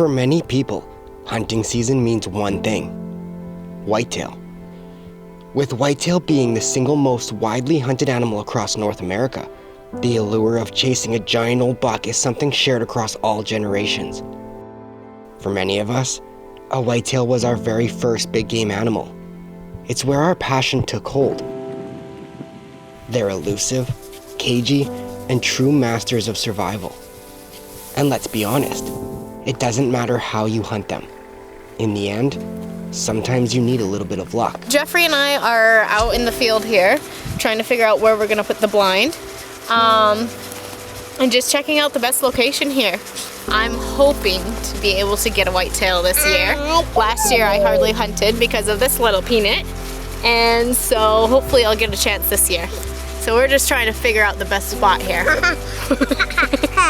For many people, hunting season means one thing: whitetail. With whitetail being the single most widely hunted animal across North America, the allure of chasing a giant old buck is something shared across all generations. For many of us, a whitetail was our very first big game animal. It's where our passion took hold. They're elusive, cagey, and true masters of survival. And let's be honest, it doesn't matter how you hunt them. In the end, sometimes you need a little bit of luck. Jeffrey and I are out in the field here, trying to figure out where we're gonna put the blind. And just checking out the best location here. I'm hoping to be able to get a whitetail this year. Last year I hardly hunted because of this little peanut, and so hopefully I'll get a chance this year. So we're just trying to figure out the best spot here.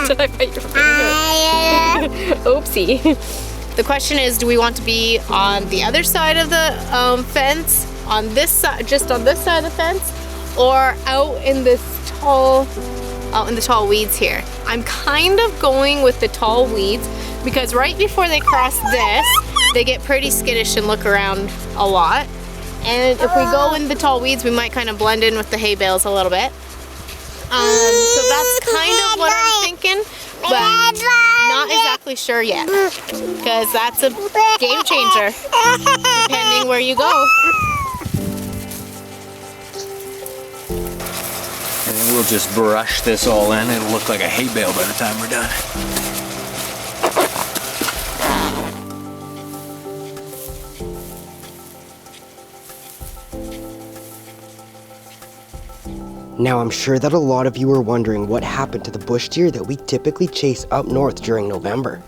Did I bite your finger? Oopsie. The question is, do we want to be on the other side of the fence, on this side, just on this side of the fence, or out in this tall weeds here? I'm kind of going with the tall weeds because right before they cross this, they get pretty skittish and look around a lot. And if we go in the tall weeds, we might kind of blend in with the hay bales a little bit. So that's kind of what I'm thinking, but not exactly sure yet, because that's a game changer, depending where you go. And then we'll just brush this all in. It'll look like a hay bale by the time we're done. Now, I'm sure that a lot of you are wondering what happened to the bush deer that we typically chase up north during November.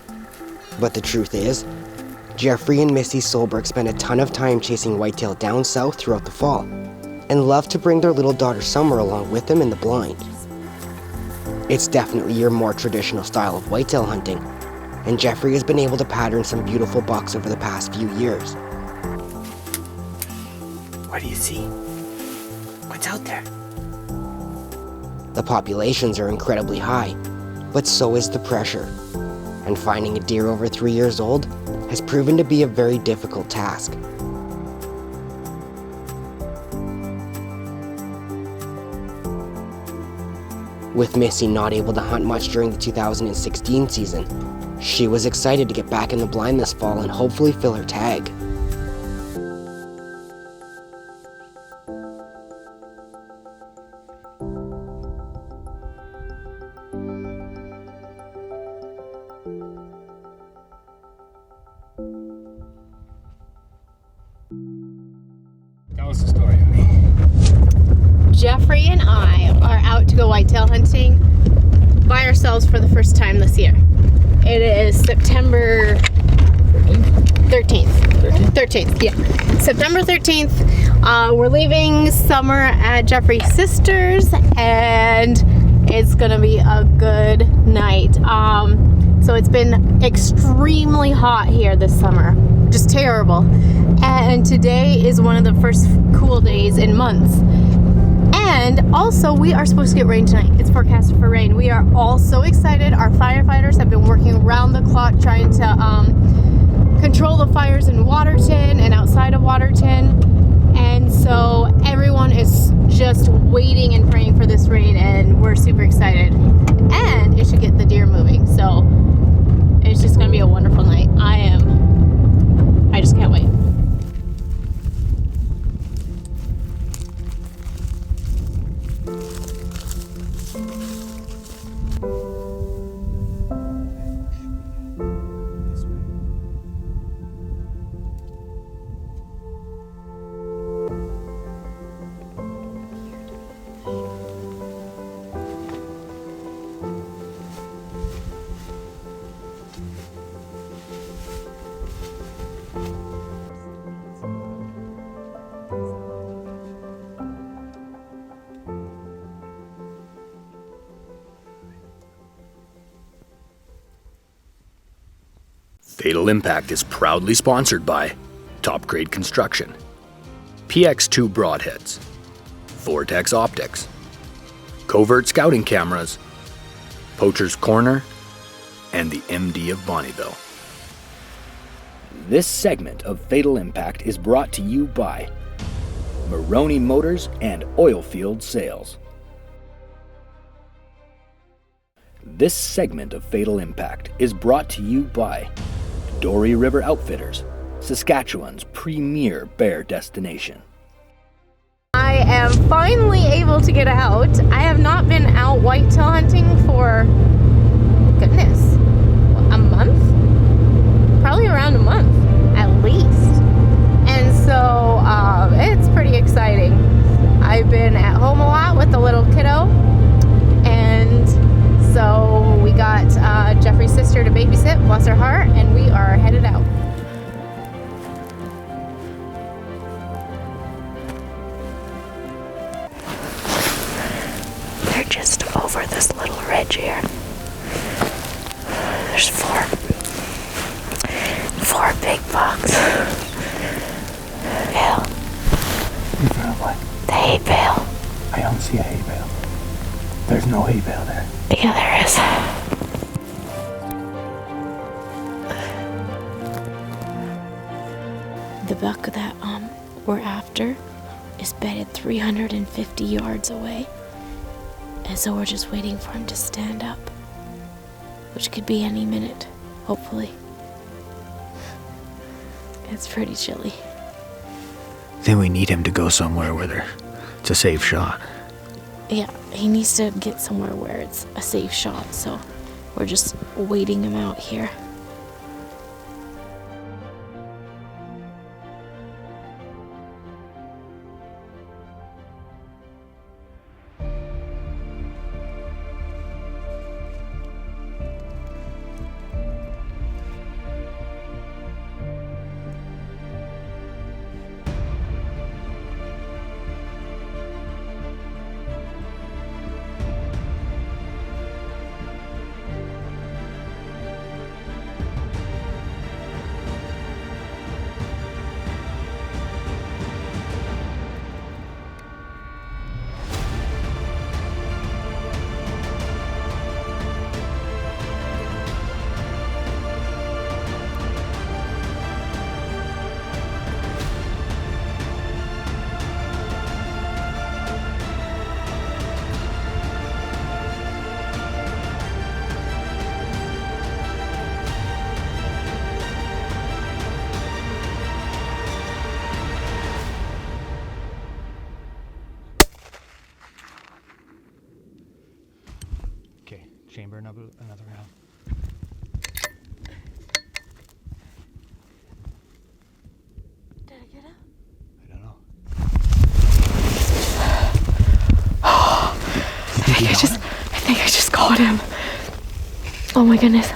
But the truth is, Jeffrey and Missy Solberg spend a ton of time chasing whitetail down south throughout the fall, and love to bring their little daughter Summer along with them in the blind. It's definitely your more traditional style of whitetail hunting, and Jeffrey has been able to pattern some beautiful bucks over the past few years. What do you see? What's out there? The populations are incredibly high, but so is the pressure, and finding a deer over 3 years old has proven to be a very difficult task. With Missy not able to hunt much during the 2016 season, she was excited to get back in the blind this fall and hopefully fill her tag. Tell us the story. Jeffrey and I are out to go whitetail hunting by ourselves for the first time this year. It is September 13th. 13th, yeah. September 13th. We're leaving Summer at Jeffrey's sister's, and it's gonna be a good night. So it's been extremely hot here this summer, just terrible. And today is one of the first cool days in months. And also, we are supposed to get rain tonight. It's forecasted for rain. We are all so excited. Our firefighters have been working around the clock trying to control the fires in Waterton and outside of Waterton. And so everyone is just waiting and praying for this rain, and we're super excited. And it should get the deer moving. So it's just gonna be a wonderful night. I just can't wait. Fatal Impact is proudly sponsored by Top Grade Construction, PX2 Broadheads, Vortex Optics, Covert Scouting Cameras, Poacher's Corner, and the MD of Bonneville. This segment of Fatal Impact is brought to you by Maroney Motors and Oilfield Sales. This segment of Fatal Impact is brought to you by Dory River Outfitters, Saskatchewan's premier bear destination. I am finally able to get out. I have not been out whitetail hunting for, goodness, a month? Probably around a month, at least. And so it's pretty exciting. I've been at home a lot with the little kiddo, and so we got Jeffrey's sister to babysit, bless her heart, and we are headed out. They're just over this little ridge here. There's four big bucks. Bill. In front of what? The hay bale. I don't see a hay bale. There's no hay bale there. Yeah, there is. The buck that we're after is bedded 350 yards away. And so we're just waiting for him to stand up, which could be any minute, hopefully. It's pretty chilly. Then we need him to go somewhere where it's a safe shot. Yeah, he needs to get somewhere where it's a safe shot, so we're just waiting him out here. Okay, chamber another round. Did I get him? I don't know. I think I just caught him. Oh my goodness.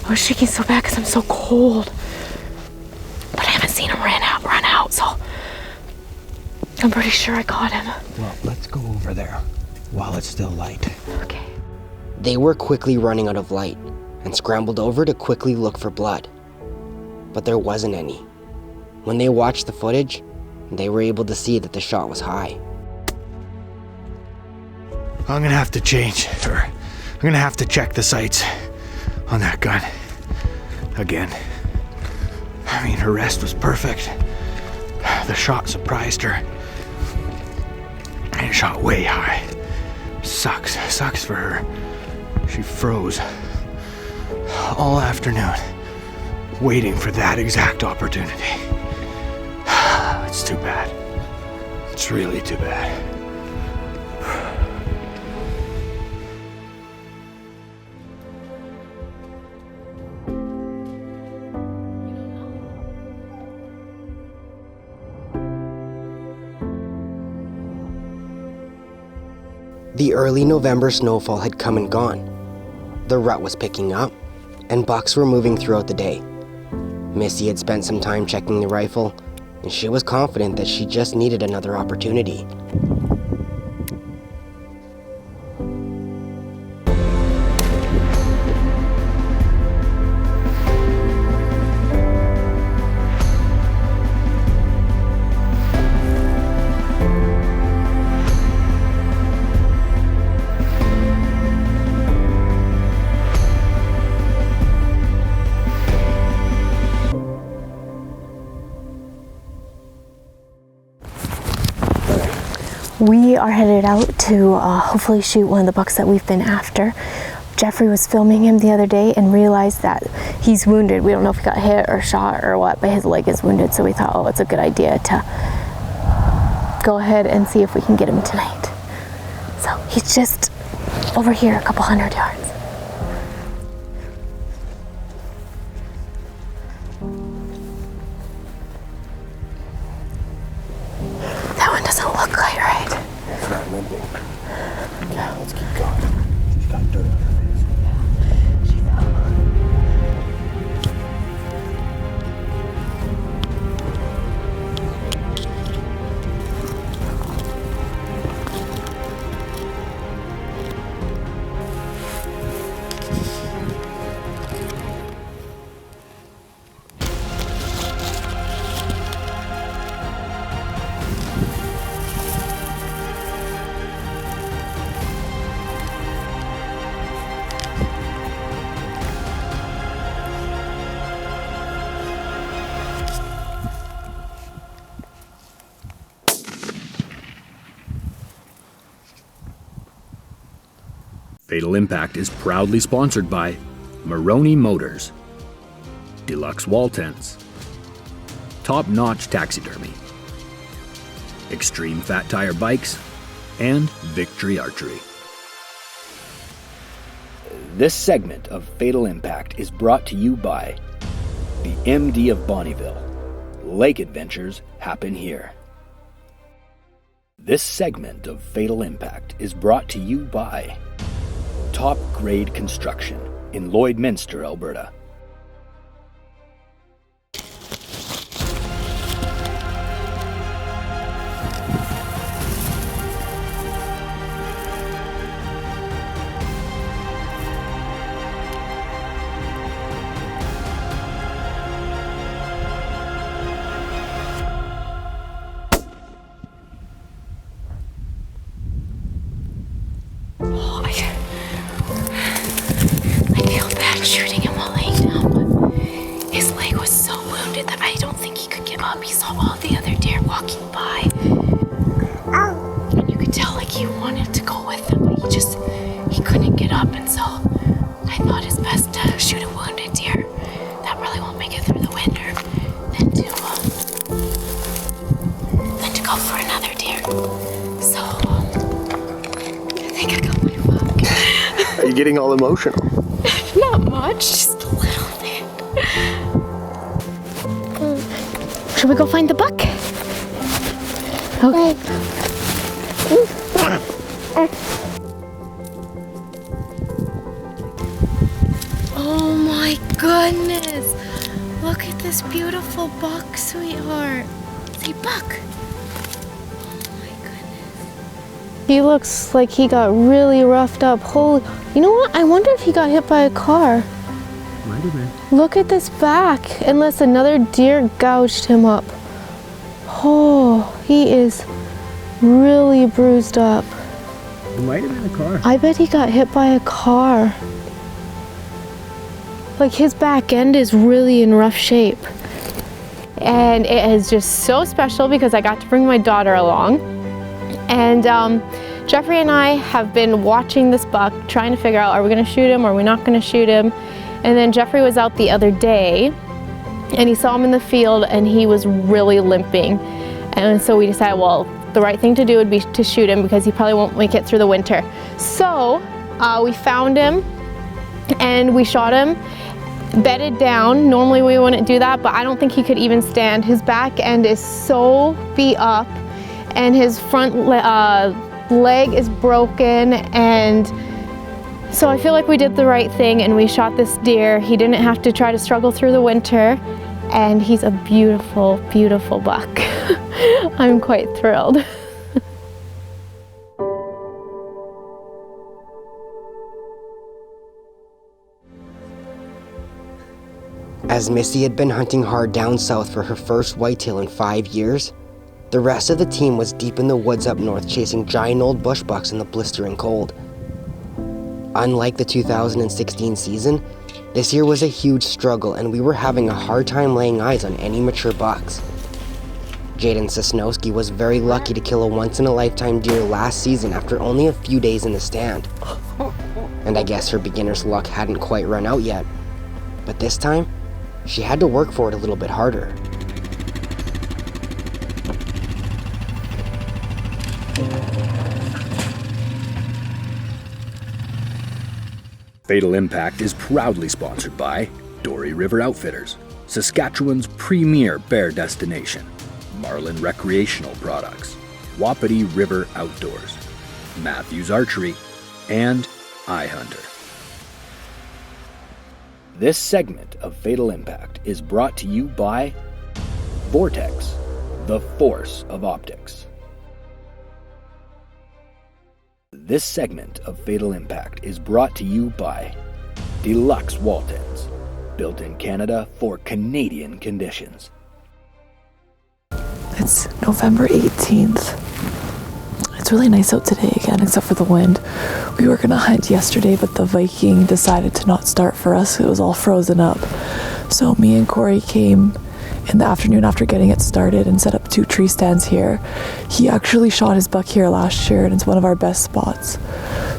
I was shaking so bad because I'm so cold. But I haven't seen him run out, so I'm pretty sure I caught him. Well, let's go over there while it's still light. Okay. They were quickly running out of light and scrambled over to quickly look for blood. But there wasn't any. When they watched the footage, they were able to see that the shot was high. I'm gonna have to change, or I'm gonna have to check the sights on that gun again. I mean, her rest was perfect. The shot surprised her. And it shot way high. Sucks for her. She froze all afternoon, waiting for that exact opportunity. It's too bad. It's really too bad. The early November snowfall had come and gone. The rut was picking up, and bucks were moving throughout the day. Missy had spent some time checking the rifle, and she was confident that she just needed another opportunity. We are headed out to hopefully shoot one of the bucks that we've been after. Jeffrey was filming him the other day and realized that he's wounded. We don't know if he got hit or shot or what, but his leg is wounded, so we thought, oh, it's a good idea to go ahead and see if we can get him tonight. So he's just over here, a couple 100 yards. That one doesn't look quite right. It's not limping. Yeah, let's keep going. She's got dirt on her face. She fell. Fatal Impact is proudly sponsored by Maroney Motors, Deluxe Wall Tents, Top Notch Taxidermy, Extreme Fat Tire Bikes, and Victory Archery. This segment of Fatal Impact is brought to you by the MD of Bonnyville. Lake adventures happen here. This segment of Fatal Impact is brought to you by Top Grade Construction in Lloydminster, Alberta. I feel bad shooting him while laying down, but his leg was so wounded that I don't think he could get up. He saw all the other deer walking by, and you could tell like he wanted to go with them, but he couldn't get up, and so I thought it's best to shoot a wounded deer that really won't make it through the winter than to go for another deer. So I think I got my fuck. Are you getting all emotional? Not much, just a little bit. Should we go find the buck? Okay. Oh my goodness. Look at this beautiful buck, sweetheart. Say buck. Oh my goodness. He looks like he got really roughed up. Holy, you know what? I wonder if he got hit by a car. Might have been. Look at this back, unless another deer gouged him up. Oh, he is really bruised up. It might have been a car. I bet he got hit by a car. Like his back end is really in rough shape. And it is just so special because I got to bring my daughter along. And Jeffrey and I have been watching this buck, trying to figure out, are we gonna shoot him or are we not gonna shoot him? And then Jeffrey was out the other day and he saw him in the field and he was really limping. And so we decided, well, the right thing to do would be to shoot him because he probably won't make it through the winter. So we found him and we shot him, bedded down. Normally we wouldn't do that, but I don't think he could even stand. His back end is so beat up and his front leg is broken, and so I feel like we did the right thing and we shot this deer. He didn't have to try to struggle through the winter, and he's a beautiful, beautiful buck. I'm quite thrilled. As Missy had been hunting hard down south for her first whitetail in 5 years, the rest of the team was deep in the woods up north chasing giant old bush bucks in the blistering cold. Unlike the 2016 season, this year was a huge struggle and we were having a hard time laying eyes on any mature bucks. Jaden Sosnowski was very lucky to kill a once-in-a-lifetime deer last season after only a few days in the stand. And I guess her beginner's luck hadn't quite run out yet. But this time, she had to work for it a little bit harder. Fatal Impact is proudly sponsored by Dory River Outfitters, Saskatchewan's premier bear destination, Marlin Recreational Products, Wapiti River Outdoors, Matthews Archery, and iHunter. This segment of Fatal Impact is brought to you by Vortex, the force of optics. This segment of Fatal Impact is brought to you by Deluxe Waltons, built in Canada for Canadian conditions. It's November 18th. It's really nice out today again, except for the wind. We were gonna hunt yesterday, but the Viking decided to not start for us. It was all frozen up. So me and Corey came in the afternoon after getting it started and set up 2 tree stands here. He actually shot his buck here last year, and it's one of our best spots.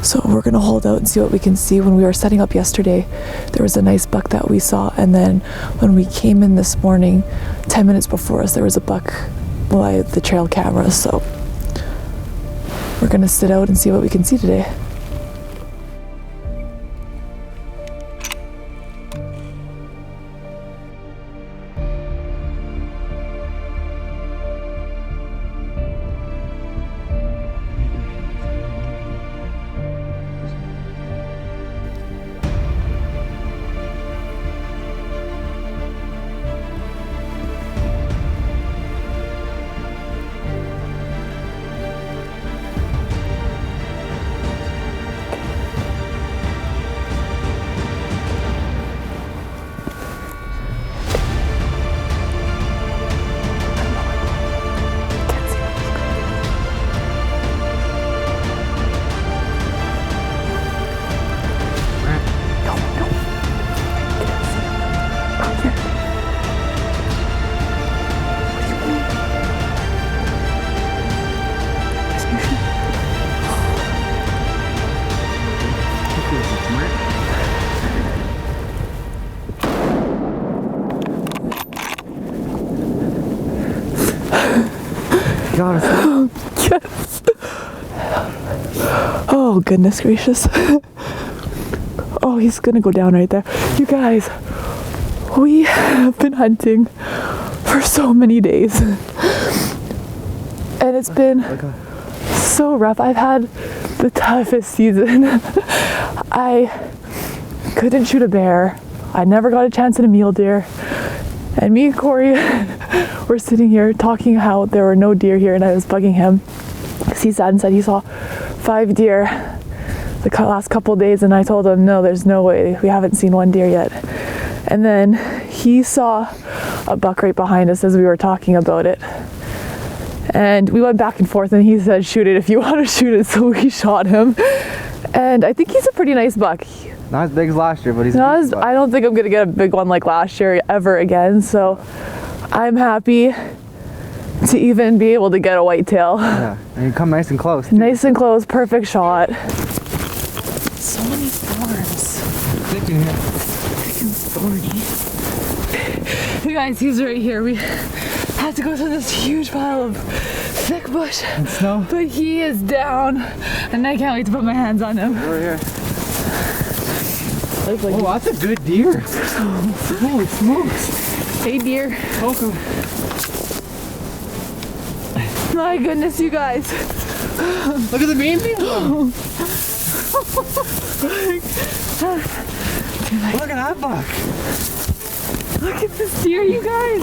So we're gonna hold out and see what we can see. When we were setting up yesterday, there was a nice buck that we saw, and then when we came in this morning, 10 minutes before us, there was a buck by the trail camera. So we're gonna sit out and see what we can see today. Yes. Oh, goodness gracious. Oh, he's gonna go down right there. You guys, we have been hunting for so many days. And it's been so rough. I've had the toughest season. I couldn't shoot a bear. I never got a chance at a mule deer. And me and Corey were sitting here talking how there were no deer here, and I was bugging him because he sat and said he saw 5 deer the last couple days, and I told him, no, there's no way, we haven't seen 1 deer yet. And then he saw a buck right behind us as we were talking about it. And we went back and forth, and he said, shoot it if you want to shoot it, so we shot him. And I think he's a pretty nice buck. Not as big as last year, but he's not as, I don't think I'm gonna get a big one like last year ever again, so I'm happy to even be able to get a whitetail. Yeah, and you come nice and close. Too. Nice and close, perfect shot. So many thorns. Thick in here. Thick and thorny. You guys, he's right here. We had to go through this huge pile of thick bush. And snow. But he is down, and I can't wait to put my hands on him. Over here. Like, oh, that's a good deer. Holy smokes. Hey, deer. Welcome. My goodness, you guys. Look at the main thing. Look at that buck. Look at this deer, you guys.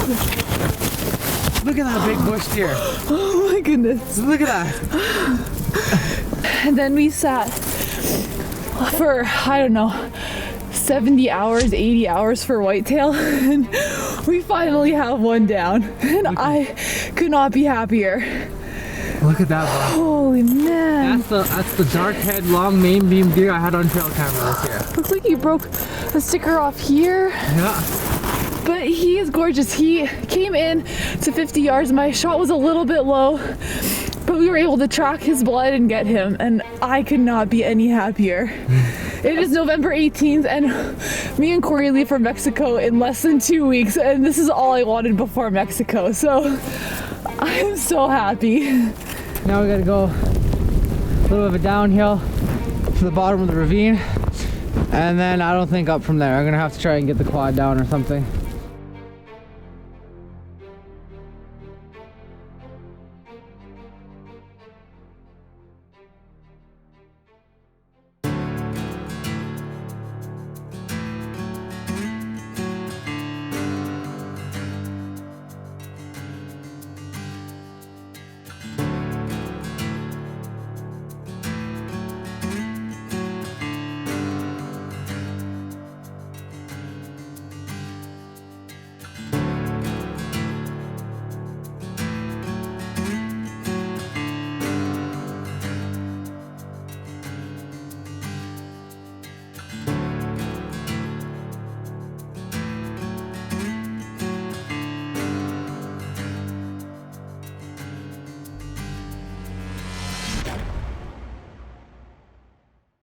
Look at that big bush deer. Oh my goodness. Look at that. And then we sat for, I don't know, 70 hours, 80 hours for whitetail, and we finally have one down, and I could not be happier. Look at that buck. Holy man. That's the dark head, long main beam deer I had on trail camera this year. Looks like you broke the sticker off here. Yeah. But he is gorgeous. He came in to 50 yards. My shot was a little bit low, but we were able to track his blood and get him, and I could not be any happier. It is November 18th, and me and Corey leave for Mexico in less than 2 weeks, and this is all I wanted before Mexico, so I am so happy. Now we gotta go a little bit of a downhill to the bottom of the ravine, and then I don't think up from there. I'm gonna have to try and get the quad down or something.